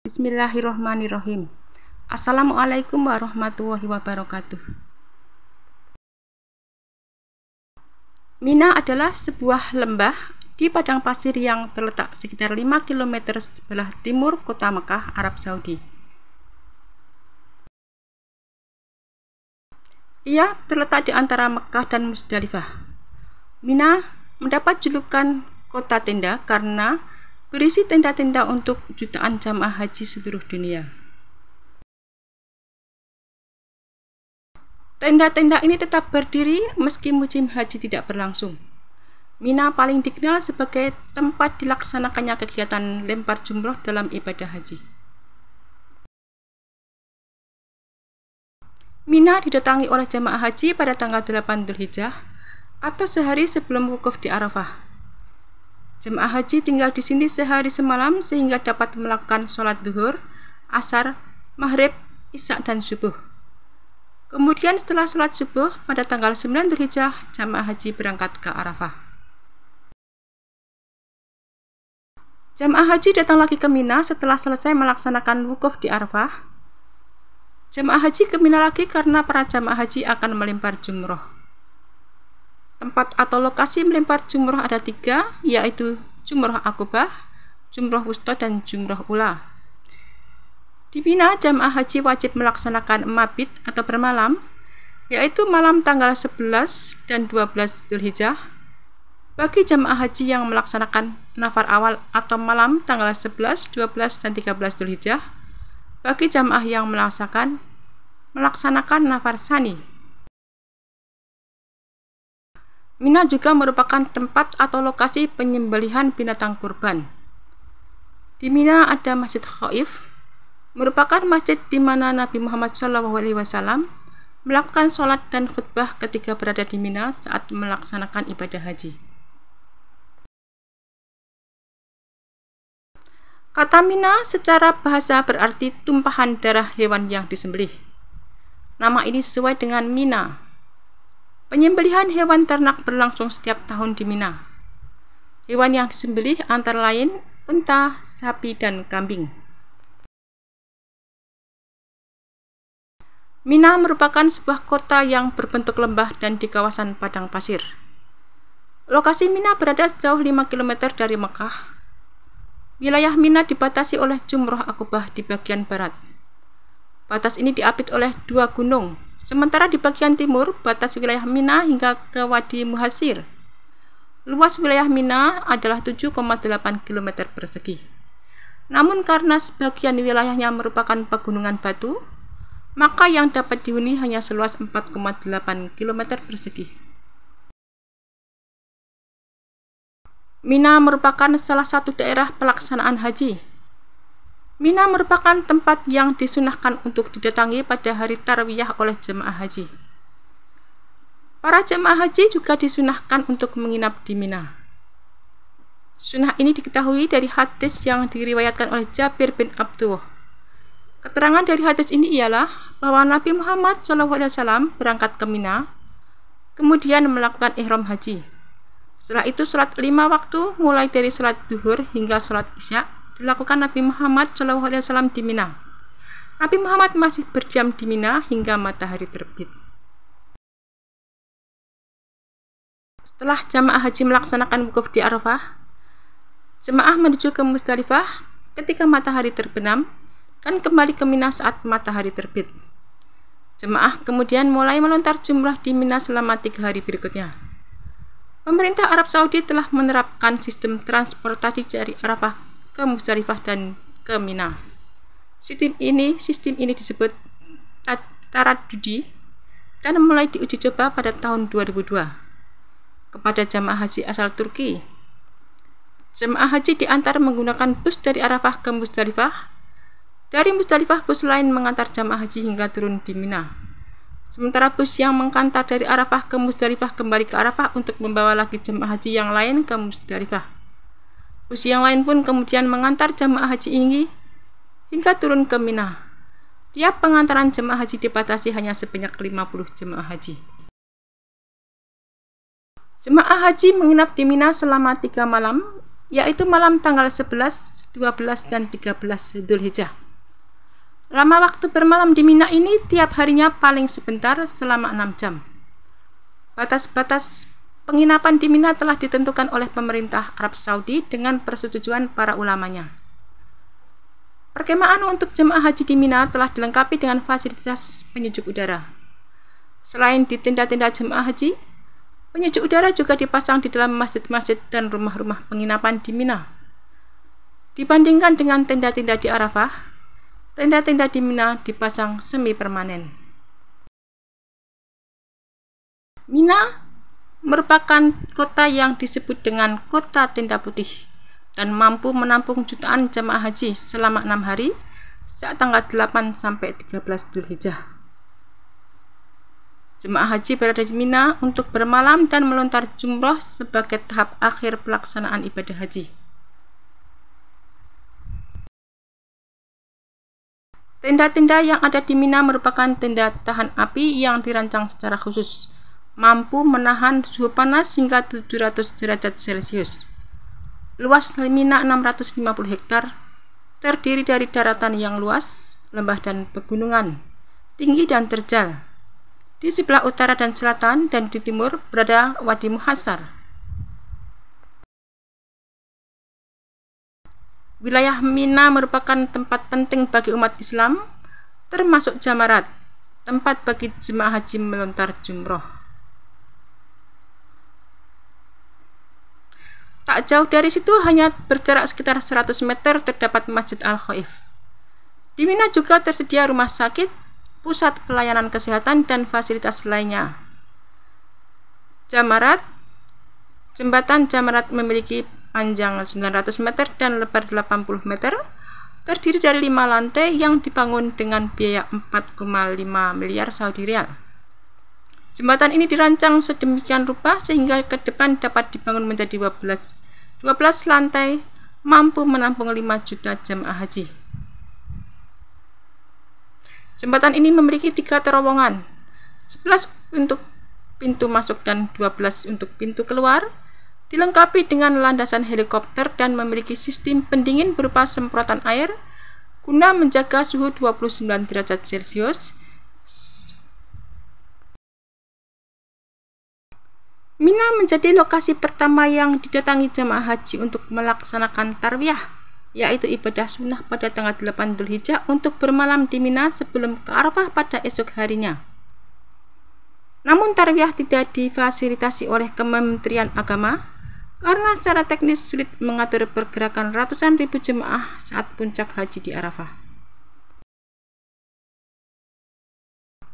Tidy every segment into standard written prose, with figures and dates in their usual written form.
Bismillahirrohmanirrohim. Assalamualaikum warahmatullahi wabarakatuh. Mina adalah sebuah lembah di padang pasir yang terletak sekitar 5 km sebelah timur kota Mekah, Arab Saudi. Ia terletak di antara Mekah dan Musdalifah. Mina mendapat julukan kota tenda karena berisi tenda-tenda untuk jutaan jamaah haji seluruh dunia. Tenda-tenda ini tetap berdiri meski musim haji tidak berlangsung. Mina paling dikenal sebagai tempat dilaksanakannya kegiatan lempar jumroh dalam ibadah haji. Mina didatangi oleh jamaah haji pada tanggal 8 Dzulhijjah atau sehari sebelum wukuf di Arafah. Jemaah haji tinggal di sini sehari semalam sehingga dapat melakukan sholat duhur, asar, maghrib, isya dan subuh. Kemudian setelah sholat subuh pada tanggal 9 Dzulhijjah, jemaah haji berangkat ke Arafah. Jemaah haji datang lagi ke Mina setelah selesai melaksanakan wukuf di Arafah. Jemaah haji ke Mina lagi karena para jemaah haji akan melempar jumroh. Tempat atau lokasi melempar jumroh ada 3, yaitu jumroh akobah, jumroh wusta, dan jumroh ula. Di Mina, jamaah haji wajib melaksanakan mabit atau bermalam, yaitu malam tanggal 11 dan 12 Dzulhijjah. Bagi jamaah haji yang melaksanakan nafar awal atau malam tanggal 11, 12, dan 13 Dzulhijjah. Bagi jamaah yang melaksanakan nafar sani. Mina juga merupakan tempat atau lokasi penyembelihan binatang kurban. Di Mina ada Masjid Khaif, merupakan masjid di mana Nabi Muhammad SAW melakukan sholat dan khutbah ketika berada di Mina saat melaksanakan ibadah haji. Kata Mina secara bahasa berarti tumpahan darah hewan yang disembelih. Nama ini sesuai dengan Mina. Penyembelihan hewan ternak berlangsung setiap tahun di Mina. Hewan yang disembelih antara lain unta, sapi, dan kambing. Mina merupakan sebuah kota yang berbentuk lembah dan di kawasan padang pasir. Lokasi Mina berada sejauh 5 km dari Mekah. Wilayah Mina dibatasi oleh jumroh akobah di bagian barat. Batas ini diapit oleh 2 gunung. Sementara di bagian timur, batas wilayah Mina hingga ke Wadi Muhasir. Luas wilayah Mina adalah 7,8 km persegi. Namun karena sebagian wilayahnya merupakan pegunungan batu, maka yang dapat dihuni hanya seluas 4,8 km persegi. Mina merupakan salah satu daerah pelaksanaan haji. Mina merupakan tempat yang disunahkan untuk didatangi pada hari tarwiyah oleh jemaah haji. Para jemaah haji juga disunahkan untuk menginap di Mina. Sunnah ini diketahui dari hadis yang diriwayatkan oleh Jabir bin Abdullah. Keterangan dari hadis ini ialah bahwa Nabi Muhammad SAW berangkat ke Mina, kemudian melakukan ihram haji. Setelah itu sholat 5 waktu mulai dari sholat duhur hingga sholat isya dilakukan Nabi Muhammad SAW di Mina. Nabi Muhammad masih berdiam di Mina hingga matahari terbit. Setelah jamaah haji melaksanakan wukuf di Arafah, jemaah menuju ke Musdalifah ketika matahari terbenam dan kembali ke Mina saat matahari terbit. Jemaah kemudian mulai melontar jumrah di Mina selama 3 hari berikutnya. Pemerintah Arab Saudi telah menerapkan sistem transportasi dari Arafah ke Musdalifah dan ke Mina. Sistem ini disebut Taraddudi dan mulai diuji coba pada tahun 2002 kepada jamaah haji asal Turki. Jemaah haji diantar menggunakan bus dari Arafah ke Musdalifah. Dari Musdalifah, bus lain mengantar jamaah haji hingga turun di Mina. Sementara bus yang mengantar dari Arafah ke Musdalifah kembali ke Arafah untuk membawa lagi jemaah haji yang lain ke Musdalifah. Bus yang lain pun kemudian mengantar jemaah haji ini hingga turun ke Mina. Tiap pengantaran jemaah haji dibatasi hanya sebanyak 50 jemaah haji. Jemaah haji menginap di Mina selama 3 malam, yaitu malam tanggal 11, 12, dan 13 Dzulhijjah. Lama waktu bermalam di Mina ini tiap harinya paling sebentar selama 6 jam. Batas-batas penginapan di Mina telah ditentukan oleh pemerintah Arab Saudi dengan persetujuan para ulamanya. Perkemahan untuk jemaah haji di Mina telah dilengkapi dengan fasilitas penyejuk udara. Selain di tenda-tenda jemaah haji, penyejuk udara juga dipasang di dalam masjid-masjid dan rumah-rumah penginapan di Mina. Dibandingkan dengan tenda-tenda di Arafah, tenda-tenda di Mina dipasang semi permanen. Mina merupakan kota yang disebut dengan kota tenda putih dan mampu menampung jutaan jemaah haji selama 6 hari saat tanggal 8 sampai 13 Dzulhijjah. Jemaah haji berada di Mina untuk bermalam dan melontar jumroh sebagai tahap akhir pelaksanaan ibadah haji. Tenda-tenda yang ada di Mina merupakan tenda tahan api yang dirancang secara khusus, mampu menahan suhu panas hingga 700 derajat Celcius. Luas Mina 650 hektar, terdiri dari daratan yang luas, lembah dan pegunungan, tinggi dan terjal. Di sebelah utara dan selatan dan di timur berada Wadi Muhassar. Wilayah Mina merupakan tempat penting bagi umat Islam, termasuk Jamarat, tempat bagi jemaah haji melontar jumroh. Tak jauh dari situ, hanya berjarak sekitar 100 meter, terdapat Masjid Al-Khaif. Di Mina juga tersedia rumah sakit, pusat pelayanan kesehatan, dan fasilitas lainnya. Jembatan Jamarat memiliki panjang 900 meter dan lebar 80 meter, terdiri dari 5 lantai yang dibangun dengan biaya 4,5 miliar Saudi Riyal. Jembatan ini dirancang sedemikian rupa sehingga ke depan dapat dibangun menjadi 12 lantai, mampu menampung 5 juta jemaah haji. Jembatan ini memiliki 3 terowongan, 11 untuk pintu masuk dan 12 untuk pintu keluar, dilengkapi dengan landasan helikopter dan memiliki sistem pendingin berupa semprotan air guna menjaga suhu 29 derajat Celcius. Mina menjadi lokasi pertama yang didatangi jemaah haji untuk melaksanakan tarwiyah, yaitu ibadah sunnah pada tanggal 8 Dzulhijjah untuk bermalam di Mina sebelum ke Arafah pada esok harinya. Namun tarwiyah tidak difasilitasi oleh Kementerian Agama karena secara teknis sulit mengatur pergerakan ratusan ribu jemaah saat puncak haji di Arafah.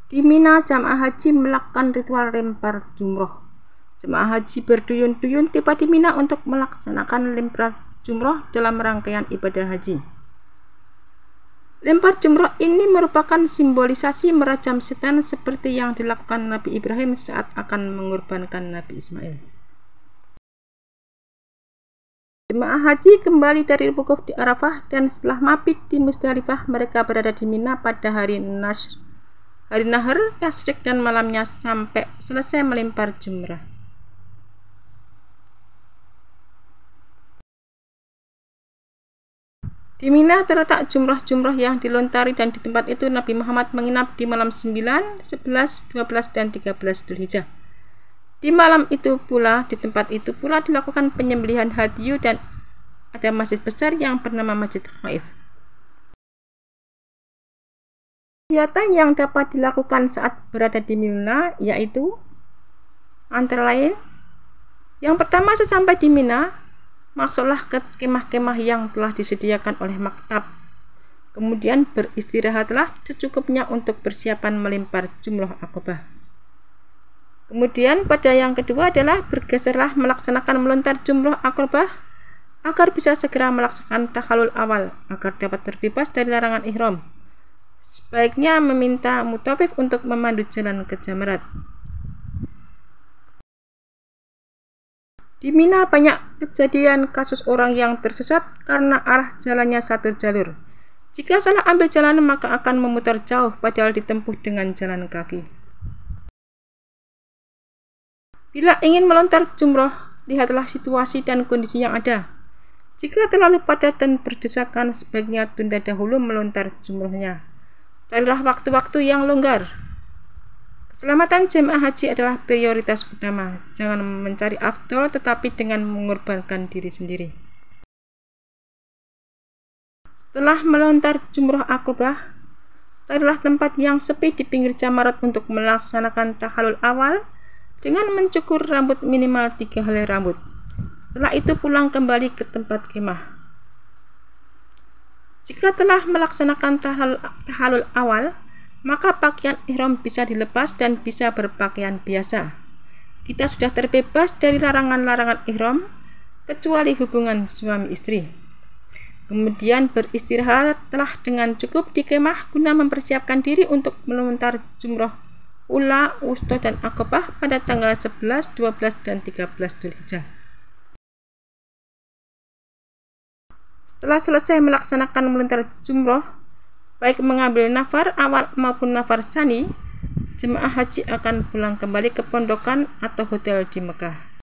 Di Mina, jemaah haji melakukan ritual lempar jumroh. Jemaah haji berduyun-duyun tiba di Mina untuk melaksanakan lempar jumroh dalam rangkaian ibadah haji. Lempar jumroh ini merupakan simbolisasi merajam setan seperti yang dilakukan Nabi Ibrahim saat akan mengorbankan Nabi Ismail. Jemaah haji kembali dari wukuf di Arafah dan setelah mabit di Musdalifah, mereka berada di Mina pada hari Nahar, Tasyrik dan malamnya sampai selesai melempar jumrah. Di Mina terletak jumroh-jumroh yang dilontari dan di tempat itu Nabi Muhammad menginap di malam 9, 11, 12, dan 13 Dzulhijjah. Di malam itu pula, di tempat itu pula dilakukan penyembelihan hadyu dan ada masjid besar yang bernama Masjid Khaif. Kegiatan yang dapat dilakukan saat berada di Mina yaitu antara lain, yang pertama sesampai di Mina, masuklah ke kemah-kemah yang telah disediakan oleh maktab. Kemudian beristirahatlah secukupnya untuk persiapan melempar jumroh Aqabah. Kemudian pada yang kedua adalah bergeserlah melaksanakan melontar jumroh Aqabah agar bisa segera melaksanakan takhalul awal agar dapat terbebas dari larangan ihram. Sebaiknya meminta mutawif untuk memandu jalan ke Jamarat. Di Mina banyak kejadian kasus orang yang tersesat karena arah jalannya satu jalur. Jika salah ambil jalan maka akan memutar jauh padahal ditempuh dengan jalan kaki. Bila ingin melontar jumroh, lihatlah situasi dan kondisi yang ada. Jika terlalu padat dan berdesakan, sebaiknya tunda dahulu melontar jumrohnya. Carilah waktu-waktu yang longgar. Keselamatan jemaah haji adalah prioritas utama. Jangan mencari afdol tetapi dengan mengorbankan diri sendiri. Setelah melontar jumroh akobah, carilah tempat yang sepi di pinggir jamarat untuk melaksanakan tahalul awal dengan mencukur rambut minimal 3 helai rambut. Setelah itu pulang kembali ke tempat kemah. Jika telah melaksanakan tahalul awal, maka pakaian ihram bisa dilepas dan bisa berpakaian biasa. Kita sudah terbebas dari larangan-larangan ihram kecuali hubungan suami istri. Kemudian beristirahatlah dengan cukup di kemah guna mempersiapkan diri untuk melontar jumroh ula, wusta, dan akobah pada tanggal 11, 12, dan 13 Dzulhijjah. Setelah selesai melaksanakan melontar jumroh, baik mengambil nafar awal maupun nafar tsani, jemaah haji akan pulang kembali ke pondokan atau hotel di Mekah.